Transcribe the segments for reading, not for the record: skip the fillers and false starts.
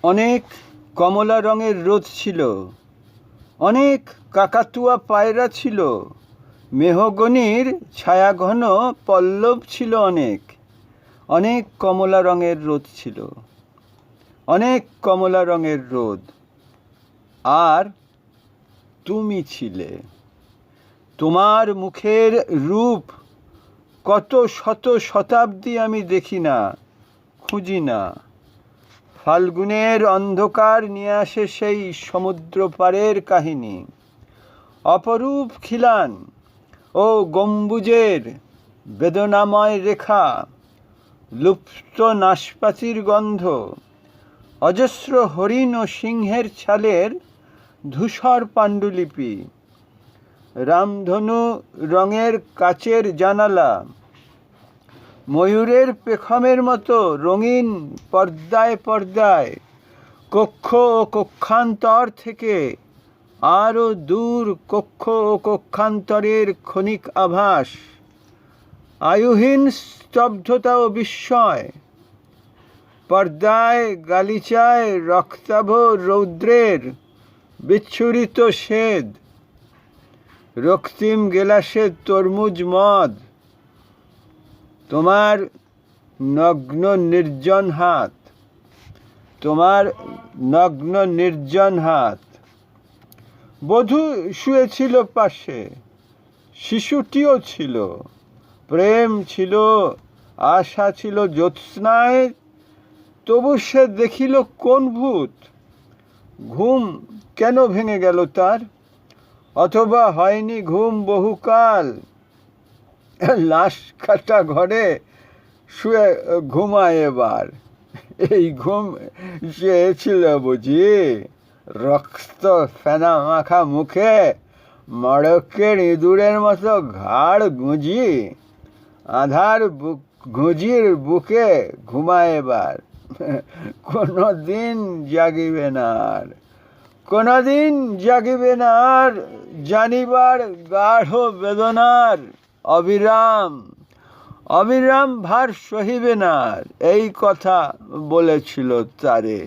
অনেক কমলা রঙের রোদ ছিল, অনেক কাকাতুয়া পায়রা ছিল, মেহগনির ছায়াঘন পল্লব ছিল অনেক। অনেক কমলা রঙের রোদ ছিল, অনেক কমলা রঙের রোদ। আর তুমি ছিলে। তোমার মুখের রূপ কত শত শতাব্দী আমি দেখি না, খুঁজি না। ফাল্গুনের অন্ধকার নিয়ে আসে সেই সমুদ্র পারের কাহিনী। অপরূপ খিলান ও গম্বুজের বেদনাময় রেখা, লুপ্ত নাশপাতির গন্ধ, অজস্র হরিণ ও সিংহের ছালের ধূসর পাণ্ডুলিপি, রামধনু রঙের কাচের জানালা, ময়ূরের পেখমের মতো রঙিন পর্দায় পর্দায়, কক্ষ ও কক্ষান্তর থেকে আরও দূর কক্ষ ও কক্ষান্তরের ক্ষণিক আভাস, আয়ুহীন স্তব্ধতা ও বিস্ময়। পর্দায় গালিচায় রক্তাভ রৌদ্রের বিচ্ছুরিত স্বেদ, রক্তিম গেলাসে তরমুজ মদ, তোমার নগ্ন নির্জন হাত, তোমার নগ্ন নির্জন হাত। বধূ শুয়েছিল পাশে, শিশুটিও ছিল। প্রেম ছিল, আশা ছিল জ্যোৎস্নায়, তবু সে দেখিল কোন ভূত। ঘুম কেন ভেঙে গেল তার? অথবা হয়নি ঘুম বহুকাল, লাশ কাটা ঘরে শুয়ে ঘুমায় এবার। এই ঘুম চেয়েছিল বুঝি? রক্ত ফেনা মাখা মুখে মড়কের ইঁদুরের মতো ঘাড় গুঁজি, আধার গুঁজির বুকে ঘুমায় এবার। কোনোদিন জাগিবে না আর, কোনোদিন জাগিবে না আর, জানিবার গাঢ় বেদনার অবিরাম অবিরাম ভার সহিবে না আর। এই কথা বলেছিল তারে।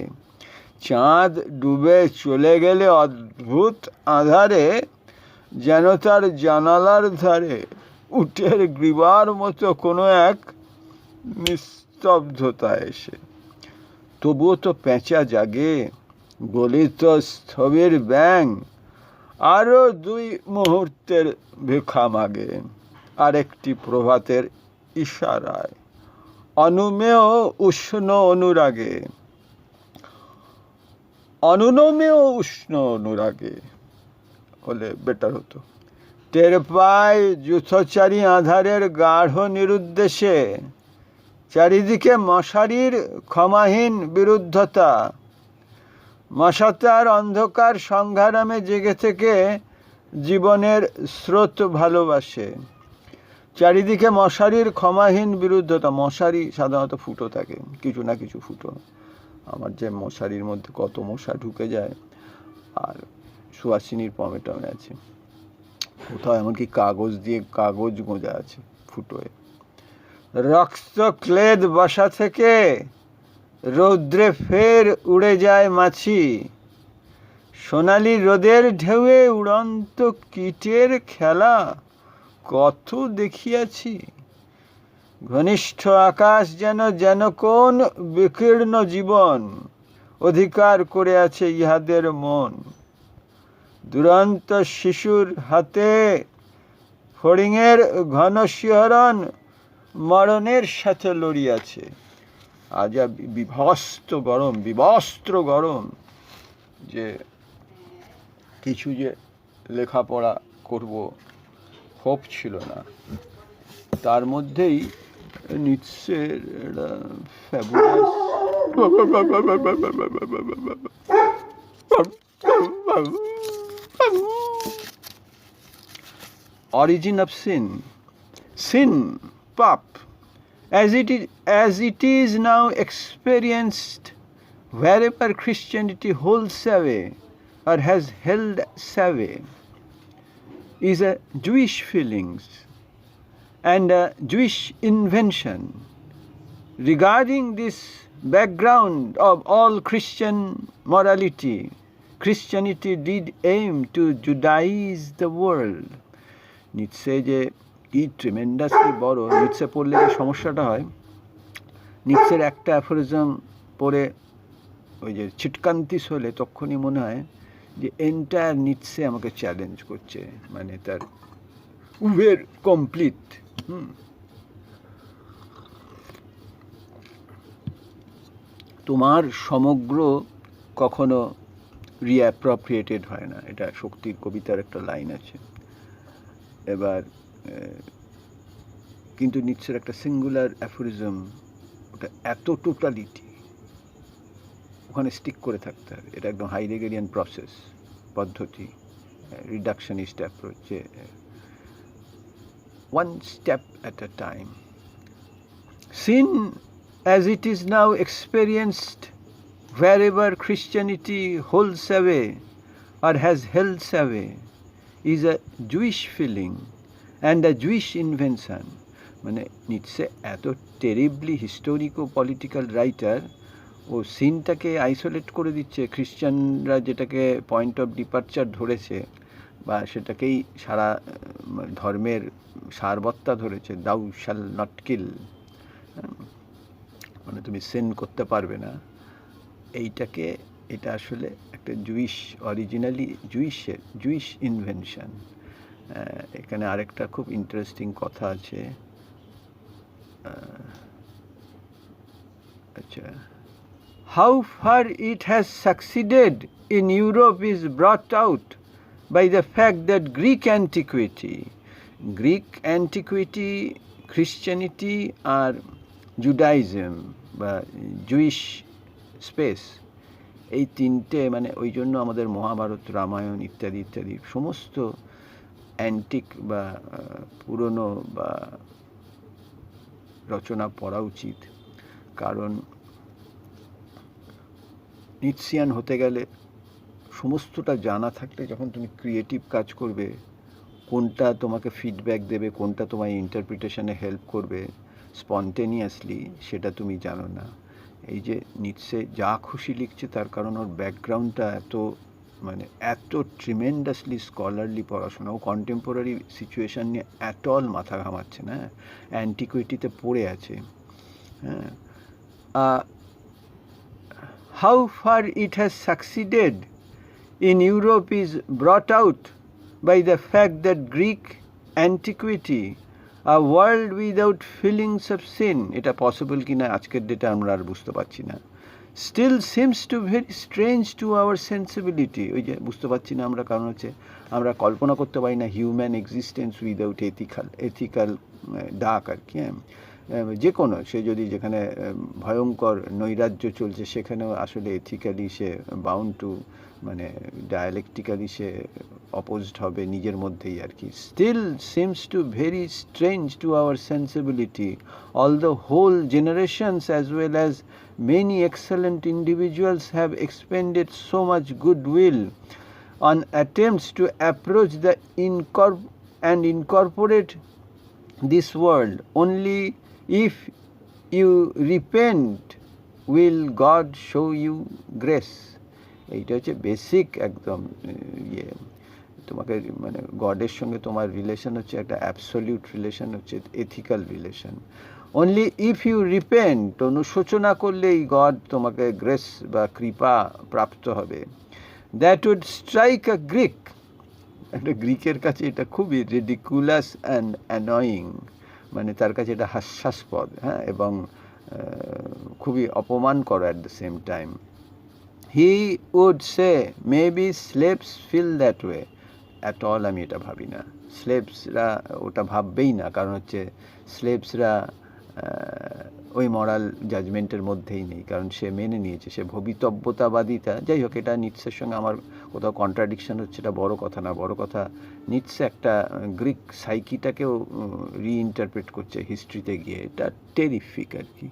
চাঁদ ডুবে চলে গেলে অদ্ভুত আঁধারে, যেন তার জানালার ধারে উটের গ্রীবার মতো কোনো এক নিস্তব্ধতা এসে। তবুও তো পেঁচা জাগে, গলিত স্থবির ব্যাং আরও 2 মুহূর্তের ভিক্ষা মাগে, আরেকটি প্রভাতের ইশারায়, অনুমেয় উষ্ণ অনুরাগে, অনুনমেয় উষ্ণ অনুরাগে হলে বেটার হতো। টের পায় যুথচারী আধারের গাঢ় নিরুদ্দেশে, চারিদিকে মশারির ক্ষমাহীন বিরুদ্ধতা। মশাতার অন্ধকার সংগ্রামে জেগে থেকে জীবনের স্রোত ভালোবাসে। চারিদিকে মশারির ক্ষমাহীন বিরুদ্ধতা। মশারি সাধারণত ফুটো থাকে, কিছু না কিছু ফুটো। আমার যে মশারির মধ্যে কত মশা ঢুকে যায়। আর সুহাসিনীর পমেটমে আছে, কোথাও এমনকি কাগজ দিয়ে কাগজ গোঁজা আছে ফুটোয়। রক্ত ক্লেদ বাসা থেকে রৌদ্রে ফের উড়ে যায় মাছি। সোনালি রোদের ঢেউয়ে উড়ন্ত কীটের খেলা কত দেখিয়াছি। ঘনিষ্ঠ আকাশ যেন যেন কোন বিকীর্ণ জীবন অধিকার করে আছে ইহাদের মন। দুরন্ত শিশুর হাতে ফড়িংয়ের ঘন শিহরণ মরণের সাথে লড়িয়াছে। আজ বিবস্ত্র গরম, যে কিছু যে লেখাপড়া করব হোপ ছিল না। তার মধ্যেই নিৎসের origin of sin, pap, as it is now experienced wherever Christianity holds sway or has held sway, is a Jewish feelings and a Jewish invention. Regarding this background of all Christian morality. Christianity did aim to Judaize the world. নিৎসে যে কি tremendously বড়, নিৎসে পড়লে যে সমস্যাটা হয়, নিৎসের একটা aphorism পড়ে ওই যে ছিটকান্তিস হলে তখনই মনে হয় যে এন্টায়ার নিৎসে আমাকে চ্যালেঞ্জ করছে, মানে তার উবের কমপ্লিট। তোমার সমগ্র কখনো রিঅ্যাপ্রোপ্রিয়েটেড হয় না, এটা শক্তির কবিতার একটা লাইন আছে। এবার কিন্তু নিৎসের একটা সিঙ্গুলার অ্যাফোরিজম, ওটা এত টোটালিটি, ওখানে স্টিক করে থাকতে হবে। এটা একদম হাইডেগেরিয়ান প্রসেস পদ্ধতি, রিডাকশনিস্ট অ্যাপ্রোচ, যে one step at a time. Sin, as it is now experienced wherever Christianity holds away or has held away, is a Jewish feeling and a Jewish invention. মানে নিৎসে এত টেরিবলি হিস্টোরিকো পলিটিক্যাল রাইটার, ও সিনটাকে isolate করে দিচ্ছে। খ্রিস্টানরা যেটাকে point of departure ধরেছে বা সেটাকেই সারা ধর্মের সারবত্তা ধরেছে, দাউ শ্যাল নট কিল, মানে তুমি সিন করতে পারবে না, এইটাকে, এটা আসলে একটা জুইশ, অরিজিনালি জুইশ ইনভেনশন। এখানে আরেকটা খুব ইন্টারেস্টিং কথা আছে। আচ্ছা, how far it has succeeded in Europe is brought out by the fact that Greek antiquity, Christianity আর জুডাইজম বা জুইশ স্পেস, এই তিনটে, মানে ওই জন্য আমাদের মহাভারত, রামায়ণ ইত্যাদি ইত্যাদি সমস্ত অ্যান্টিক বা পুরনো বা রচনা পড়া উচিত। কারণ নিৎসিয়ান হতে গেলে সমস্তটা জানা থাকলে যখন তুমি ক্রিয়েটিভ কাজ করবে, কোনটা তোমাকে ফিডব্যাক দেবে, কোনটা তোমার ইন্টারপ্রিটেশনে হেল্প করবে স্পন্টেনিয়াসলি, সেটা তুমি জানো না। এই যে নিৎসে যা খুশি লিখছে তার কারণ ওর ব্যাকগ্রাউন্ডটা এত, মানে এত ট্রিমেন্ডাসলি স্কলারলি পড়াশোনা, ও কন্টেম্পোরারি সিচুয়েশান নিয়ে এত মাথা ঘামাচ্ছে না, অ্যান্টিকুইটিতে পড়ে আছে। হ্যাঁ, how far it has succeeded in Europe is brought out by the fact that Greek antiquity, a world without feelings of sin, এটা পসিবল কিনা আজকের ডেটে আমরা আর বুঝতে পারছি না, still seems to very strange to our sensibility। ওই যে বুঝতে পারছি না আমরা, কারণ হচ্ছে আমরা কল্পনা করতে পারি না হিউম্যান এক্সিস্টেন্স উইদাউট এথিক্যাল ডাক আর কি। যে কোনো, সে যদি যেখানে ভয়ঙ্কর নৈরাজ্য চলছে সেখানেও আসলে এথিক্যালি সে বাউন্ড টু, মানে ডায়ালেকটিক্যালি সে অপোজড হবে নিজের মধ্যেই আর কি। Still seems to very strange to our sensibility, all the whole generations as well as many excellent individuals have expended so much goodwill on attempts to approach the and incorporate this world. Only if you repent will God show you grace. এইটা হচ্ছে basic একদম ইয়ে, তোমাকে মানে গডের সঙ্গে তোমার relation হচ্ছে একটা অ্যাবসলিউট রিলেশন, হচ্ছে ethical relation. Only if you repent, অনুশোচনা করলেই গড তোমাকে গ্রেস বা কৃপা প্রাপ্ত হবে। That would strike a Greek, একটা গ্রিকের কাছে এটা খুবই রিডিকুলাস অ্যান্ড অ্যানয়িং, মানে তার কাছে এটা হাস্যাস্পদ, হ্যাঁ, এবং খুবই অপমান করো at the same time. He would say maybe slaves feel that way. At all আমি এটা ভাবি না, স্লেভসরা ওটা ভাববেই না, কারণ হচ্ছে স্লেভসরা ওই মরাল জাজমেন্টের মধ্যেই নেই, কারণ সে মেনে নিয়েছে, সে ভবিতব্যতাবাদিতা। যাই হোক, এটা নিৎসের সঙ্গে আমার কোথাও কন্ট্রাডিকশন হচ্ছে, এটা বড় কথা না। বড় কথা নিৎসে একটা গ্রিক সাইকিটাকেও রিইন্টারপ্রেট করছে হিস্ট্রিতে গিয়ে, এটা টেরিফিক আর কি।